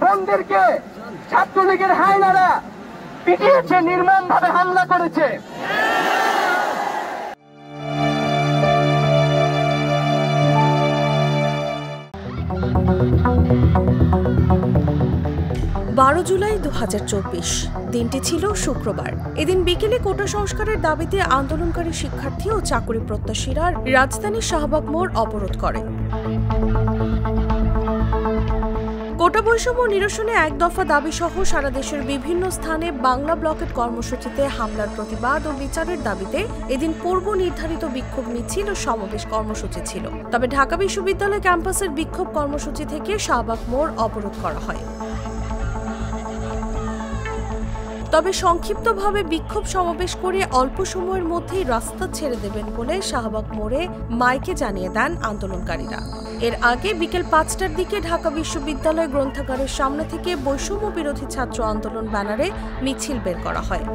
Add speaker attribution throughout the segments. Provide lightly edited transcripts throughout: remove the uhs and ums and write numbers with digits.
Speaker 1: বোনদেরকে ছাত্রলীগের হায়নারা পিটিয়েছে, নির্মমভাবে হামলা করেছে।
Speaker 2: জুলাই 2024 দিনটি ছিল শুক্রবার। এদিন বিকেলে কোটা সংস্কারের দাবিতে আন্দোলনকারী শিক্ষার্থী ও চাকরি প্রত্যাশীরা রাজধানীর শাহবাগ মোড় অবরোধ করে। কোটা বৈষম্য নিরসনে এক দফা দাবি সহ সারা দেশের বিভিন্ন স্থানে বাংলা ব্লকেট কর্মসূচিতে হামলার প্রতিবাদ ও বিচারের দাবিতে এদিন পূর্ব নির্ধারিত বিক্ষোভ মিছিল ও সমাবেশ কর্মসূচি ছিল। তবে ঢাকা বিশ্ববিদ্যালয় ক্যাম্পাসের বিক্ষোভ কর্মসূচি থেকে শাহবাগ মোড় অবরোধ করা হয়। তবে সংক্ষিপ্তভাবে বিক্ষোভ সমাবেশ করে অল্প সময়ের মধ্যেই রাস্তা ছেড়ে দেবেন বলে শাহবাগ মোড়ে মাইকে জানিয়ে দেন আন্দোলনকারীরা। এর আগে বিকেল 5টার দিকে ঢাকা বিশ্ববিদ্যালয় গ্রন্থাগারের সামনে থেকে বৈষম্য বিরোধী ছাত্র আন্দোলন ব্যানারে মিছিল বের করা হয়।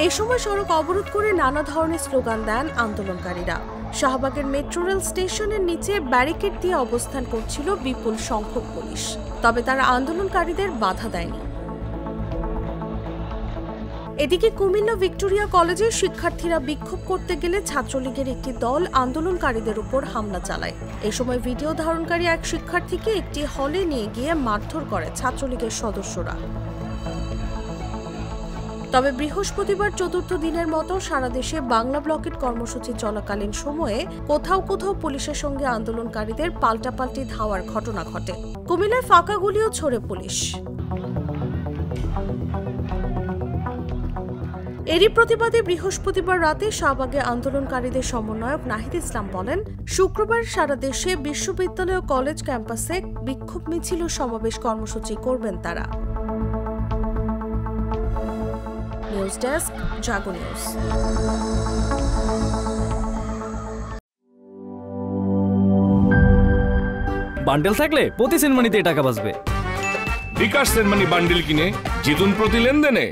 Speaker 2: এই সময় সড়ক অবরোধ করে নানা ধরনের স্লোগান দেন আন্দোলনকারীরা। শাহবাগের মেট্রো রেল স্টেশনের নিচে ব্যারিকেড দিয়ে অবস্থান করছিল বিপুল সংখ্যক পুলিশ, তবে তারা আন্দোলনকারীদের বাধা দেয়নি। এদিকে কুমিল্লা ভিক্টোরিয়া কলেজের শিক্ষার্থীরা বিক্ষোভ করতে গেলে ছাত্রলীগের একটি দল আন্দোলনকারীদের উপর হামলা চালায়। এ সময় ভিডিও ধারণকারী এক শিক্ষার্থীকে একটি হলে নিয়ে গিয়ে মারধর করে ছাত্রলীগের সদস্যরা। তবে বৃহস্পতিবার চতুর্থ দিনের মতো সারা দেশে বাংলা ব্লকেট কর্মসূচি চলাকালীন সময়ে কোথাও কোথাও পুলিশের সঙ্গে আন্দোলনকারীদের পাল্টাপাল্টি ধাওয়ার ঘটনা ঘটে। কুমিল্লায় ফাঁকা গুলিও ছোড়ে পুলিশ। এরই প্রতিবাদে বৃহস্পতিবার রাতে শাহবাগে আন্দোলনকারীদের সমন্বয়ক নাহিদ ইসলাম বলেন, শুক্রবার সারা দেশে বিশ্ববিদ্যালয় ও কলেজ ক্যাম্পাসে বিক্ষোভ মিছিল ও সমাবেশ কর্মসূচি করবেন তারা। নিউজ ডেস্ক, জাগো নিউজ।
Speaker 3: বান্ডেল থাকলে প্রতি সেনমানিতে টাকা বাঁচবে।
Speaker 4: বিকাশ সেনমানি বান্ডেল কিনে জিতুন প্রতি লেনদেনে।